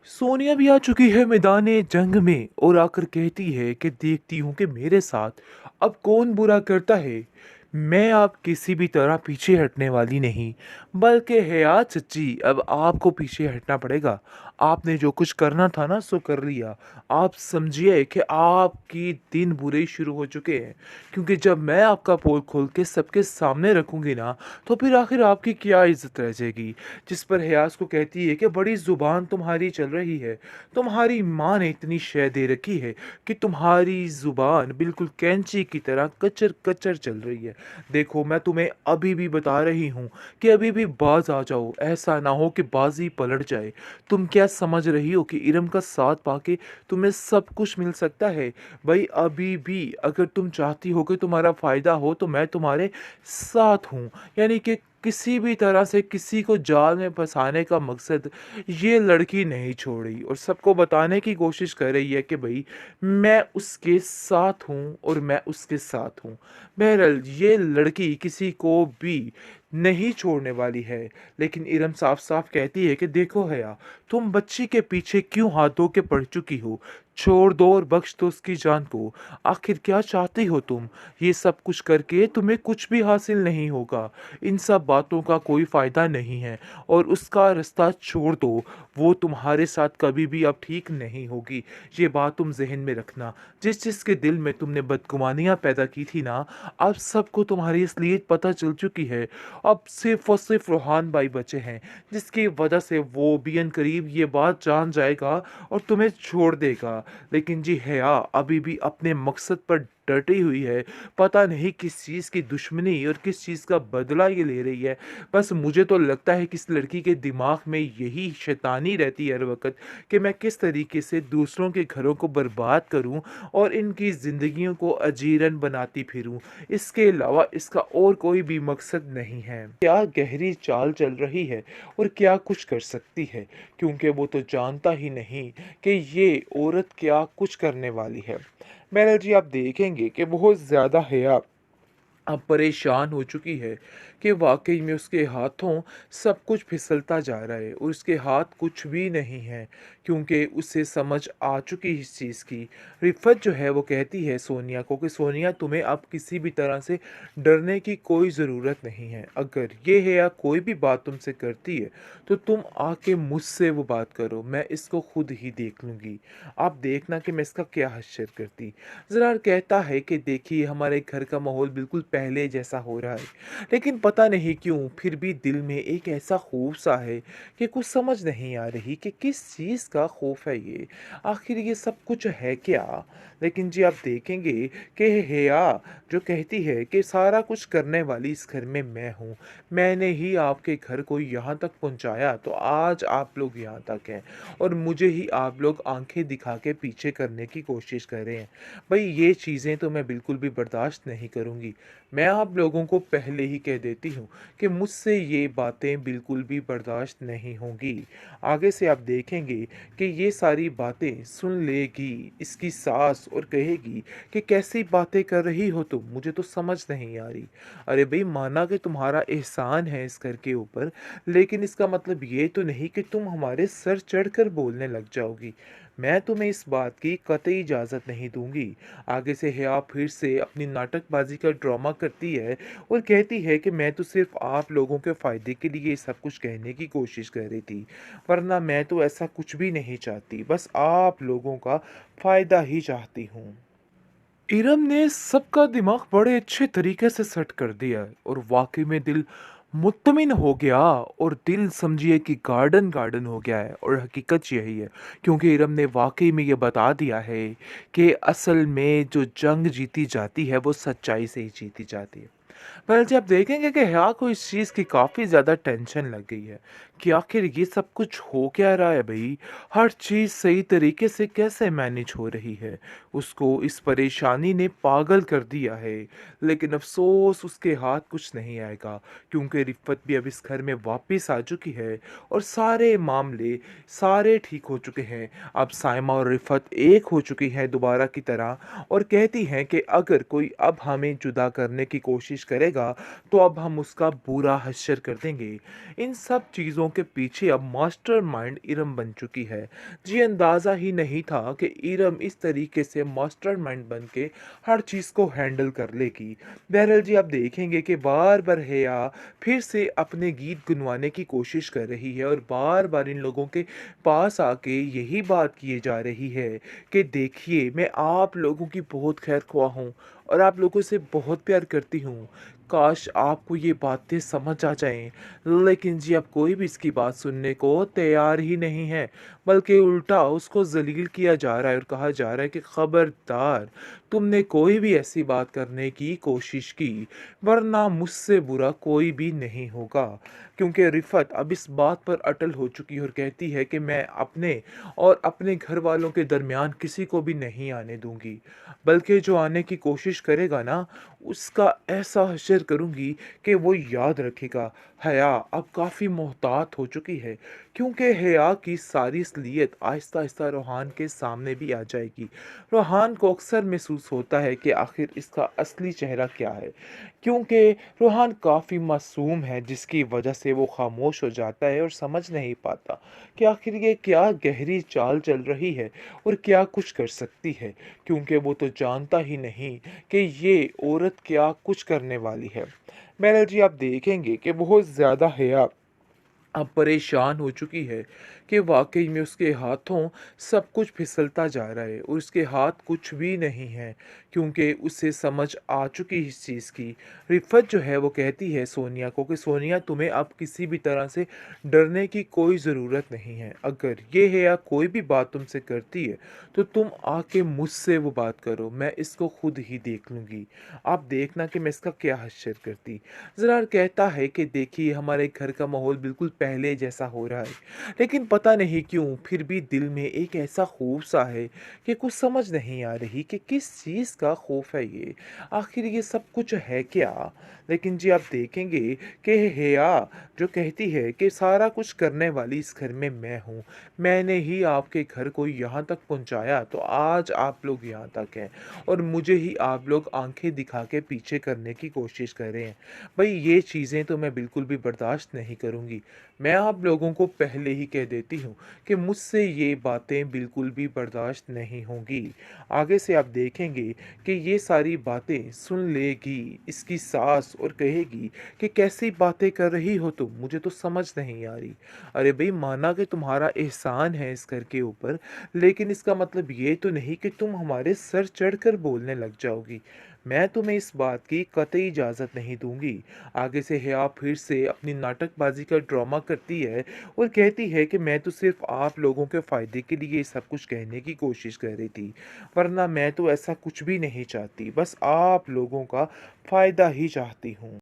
सोनिया भी आ चुकी है मैदाने जंग में और आकर कहती है कि देखती हूँ कि मेरे साथ अब कौन बुरा करता है। मैं अब किसी भी तरह पीछे हटने वाली नहीं, बल्कि है आज सच्ची अब आपको पीछे हटना पड़ेगा। आपने जो कुछ करना था ना सो कर लिया। आप समझिए कि आपकी दिन बुरे शुरू हो चुके हैं, क्योंकि जब मैं आपका पोल खोल के सबके सामने रखूंगी ना, तो फिर आखिर आपकी क्या इज्जत रह जाएगी। जिस पर हयास को कहती है कि बड़ी जुबान तुम्हारी चल रही है। तुम्हारी माँ ने इतनी शय दे रखी है कि तुम्हारी जुबान बिल्कुल कैंची की तरह कचर कचर चल रही है। देखो, मैं तुम्हें अभी भी बता रही हूँ कि अभी भी बाज आ जाओ, ऐसा ना हो कि बाजी पलट जाए। तुम क्या समझ रही हो कि इरम का साथ पाके तुम्हें सब कुछ मिल सकता है? भाई, अभी भी अगर तुम चाहती हो कि तुम्हारा फायदा हो तो मैं तुम्हारे साथ हूँ। यानी कि किसी भी तरह से किसी को जाल में फंसाने का मकसद ये लड़की नहीं छोड़ रही और सबको बताने की कोशिश कर रही है कि भाई मैं उसके साथ हूँ और मैं उसके साथ हूँ। बहरहाल ये लड़की किसी को भी नहीं छोड़ने वाली है। लेकिन इरम साफ साफ कहती है कि देखो हया, तुम बच्ची के पीछे क्यों हाथ धो के पड़ चुकी हो? छोड़ दो और बख्श दो उसकी जान को। आखिर क्या चाहती हो तुम? ये सब कुछ करके तुम्हें कुछ भी हासिल नहीं होगा। इन सब बातों का कोई फ़ायदा नहीं है और उसका रास्ता छोड़ दो। वो तुम्हारे साथ कभी भी अब ठीक नहीं होगी। ये बात तुम ज़हन में रखना। जिस जिसके दिल में तुमने बदगुमानियाँ पैदा की थी ना, अब सबको तुम्हारी असलियत पता चल चुकी है। अब सिर्फ और सिर्फ रोहान भाई बचे हैं, जिसकी वजह से वो भी अनकरीब ये बात जान जाएगा और तुम्हें छोड़ देगा। लेकिन जी हया अभी भी अपने मकसद पर डटी हुई है। पता नहीं किस चीज़ की दुश्मनी और किस चीज़ का बदला ये ले रही है। बस मुझे तो लगता है कि इस लड़की के दिमाग में यही शैतानी रहती है हर वक़्त कि मैं किस तरीके से दूसरों के घरों को बर्बाद करूं और इनकी ज़िंदगियों को अजीरन बनाती फिरूं। इसके अलावा इसका और कोई भी मकसद नहीं है। क्या गहरी चाल चल रही है और क्या कुछ कर सकती है, क्योंकि वो तो जानता ही नहीं कि ये औरत क्या कुछ करने वाली है। बहरहाल जी, आप देखेंगे कि बहुत ज़्यादा हया अब परेशान हो चुकी है कि वाकई में उसके हाथों सब कुछ फिसलता जा रहा है और उसके हाथ कुछ भी नहीं है, क्योंकि उसे समझ आ चुकी इस चीज़ की। रिफ़त जो है वो कहती है सोनिया को कि सोनिया, तुम्हें अब किसी भी तरह से डरने की कोई ज़रूरत नहीं है। अगर ये है या कोई भी बात तुमसे करती है तो तुम आके मुझसे वो बात करो, मैं इसको खुद ही देख लूँगी। आप देखना कि मैं इसका क्या हश्र करती। ज़रार कहता है कि देखिए, हमारे घर का माहौल बिल्कुल पहले जैसा हो रहा है, लेकिन पता नहीं क्यों फिर भी दिल में एक ऐसा खौफ सा है कि कुछ समझ नहीं आ रही कि किस चीज़ का खौफ है ये। आखिर ये सब कुछ है क्या? लेकिन जी, आप देखेंगे कि हेया जो कहती है कि सारा कुछ करने वाली इस घर में मैं हूँ। मैंने ही आपके घर को यहाँ तक पहुँचाया तो आज आप लोग यहाँ तक हैं और मुझे ही आप लोग आंखें दिखा के पीछे करने की कोशिश कर रहे हैं। भई, ये चीज़ें तो मैं बिल्कुल भी बर्दाश्त नहीं करूँगी। मैं आप लोगों को पहले ही कह देती हूँ कि मुझसे ये बातें बिल्कुल भी बर्दाश्त नहीं होंगी। आगे से आप देखेंगे कि ये सारी बातें सुन लेगी इसकी सास और कहेगी कि कैसी बातें कर रही हो तुम? मुझे तो समझ नहीं आ रही। अरे भई, माना कि तुम्हारा एहसान है इस घर के ऊपर, लेकिन इसका मतलब ये तो नहीं कि तुम हमारे सर चढ़कर बोलने लग जाओगी। मैं तुम्हें इस बात की कतई इजाज़त नहीं दूँगी। आगे से हया फिर से अपनी नाटकबाज़ी का ड्रामा करती है और कहती है कि मैं तो सिर्फ़ आप लोगों के फ़ायदे के लिए ये सब कुछ कहने की कोशिश कर रही थी, वरना मैं तो ऐसा कुछ भी नहीं चाहती, बस आप लोगों का फ़ायदा ही चाहती हूँ। इरम ने सबका दिमाग बड़े अच्छे तरीके से सेट कर दिया और वाकई में दिल मुत्तमिन हो गया और दिल समझिए कि गार्डन गार्डन हो गया है और हकीकत यही है, क्योंकि इरम ने वाकई में ये बता दिया है कि असल में जो जंग जीती जाती है वो सच्चाई से ही जीती जाती है। पर जब देखेंगे कि हया को इस चीज़ की काफ़ी ज़्यादा टेंशन लग गई है कि आखिर ये सब कुछ हो क्या रहा है भाई, हर चीज़ सही तरीके से कैसे मैनेज हो रही है। उसको इस परेशानी ने पागल कर दिया है। लेकिन अफ़सोस उसके हाथ कुछ नहीं आएगा, क्योंकि रिफ़्फ़त भी अब इस घर में वापस आ चुकी है और सारे मामले सारे ठीक हो चुके हैं। अब साइमा और रिफ़्फ़त एक हो चुकी हैं दोबारा की तरह और कहती हैं कि अगर कोई अब हमें जुदा करने की कोशिश करेगा तो अब हम उसका बुरा हश्र कर देंगे। इन सब चीज़ों के पीछे अब मास्टरमाइंड इरम बन चुकी है। जी अंदाज़ा ही नहीं था कि इरम इस तरीके से मास्टरमाइंड बन के हर चीज़ को हैंडल कर लेगी। बहरहाल जी आप देखेंगे कि बार-बार हेया फिर से अपने गीत गुनवाने की कोशिश कर रही है और बार-बार इन लोगों के पास आके यही बात किए जा रही है कि देखिए मैं आप लोगों की बहुत खैर-ख्वाह हूँ और आप लोगों से बहुत प्यार करती हूँ। काश आपको ये बातें समझ आ जाएँ। लेकिन जी अब कोई भी इसकी बात सुनने को तैयार ही नहीं है, बल्कि उल्टा उसको ज़लील किया जा रहा है और कहा जा रहा है कि खबरदार, तुमने कोई भी ऐसी बात करने की कोशिश की, वरना मुझसे बुरा कोई भी नहीं होगा। क्योंकि रिफ़त अब इस बात पर अटल हो चुकी है और कहती है कि मैं अपने और अपने घर वालों के दरमियान किसी को भी नहीं आने दूँगी। बल्कि जो आने की कोशिश करेगा ना, उसका ऐसा हश्र करूँगी कि वो याद रखेगा। हया अब काफ़ी मोहतात हो चुकी है, क्योंकि हया की सारी असलियत आहिस्ता-आहिस्ता रूहान के सामने भी आ जाएगी। रूहान को अक्सर महसूस होता है कि आखिर इसका असली चेहरा क्या है, क्योंकि रूहान काफ़ी मासूम है, जिसकी वजह से वो खामोश हो जाता है और समझ नहीं पाता कि आखिर ये क्या गहरी चाल चल रही है और क्या कुछ कर सकती है, क्योंकि वो तो जानता ही नहीं कि ये औरत क्या कुछ करने वाली है। बहरहाल जी आप देखेंगे कि बहुत ज़्यादा हया अब परेशान हो चुकी है कि वाक़ई में उसके हाथों सब कुछ फिसलता जा रहा है और उसके हाथ कुछ भी नहीं हैं, क्योंकि उसे समझ आ चुकी है इस चीज़ की। रिफ़त जो है वो कहती है सोनिया को कि सोनिया तुम्हें अब किसी भी तरह से डरने की कोई ज़रूरत नहीं है। अगर ये है या कोई भी बात तुमसे करती है तो तुम आके मुझसे वो बात करो, मैं इसको खुद ही देख लूँगी। आप देखना कि मैं इसका क्या हश्र करती। ज़रा कहता है कि देखिए हमारे घर का माहौल बिल्कुल पहले जैसा हो रहा है, लेकिन पता नहीं क्यों फिर भी दिल में एक ऐसा खौफ सा है कि कुछ समझ नहीं आ रही कि किस चीज़ का खौफ है ये, आखिर ये सब कुछ है क्या। लेकिन जी आप देखेंगे कि हेया जो कहती है कि सारा कुछ करने वाली इस घर में मैं हूँ, मैंने ही आपके घर को यहाँ तक पहुँचाया तो आज आप लोग यहाँ तक हैं और मुझे ही आप लोग आंखें दिखा के पीछे करने की कोशिश कर रहे हैं। भई ये चीज़ें तो मैं बिल्कुल भी बर्दाश्त नहीं करूँगी। मैं आप लोगों को पहले ही कह देती हूँ कि मुझसे ये बातें बिल्कुल भी बर्दाश्त नहीं होंगी। आगे से आप देखेंगे कि ये सारी बातें सुन लेगी इसकी सास और कहेगी कि कैसी बातें कर रही हो तुम? मुझे तो समझ नहीं आ रही। अरे भई माना कि तुम्हारा एहसान है इस घर के ऊपर, लेकिन इसका मतलब ये तो नहीं कि तुम हमारे सर चढ़कर बोलने लग जाओगी। मैं तुम्हें इस बात की कतई इजाज़त नहीं दूँगी। आगे से हया फिर से अपनी नाटकबाज़ी का ड्रामा करती है और कहती है कि मैं तो सिर्फ़ आप लोगों के फ़ायदे के लिए ये सब कुछ कहने की कोशिश कर रही थी, वरना मैं तो ऐसा कुछ भी नहीं चाहती, बस आप लोगों का फ़ायदा ही चाहती हूँ।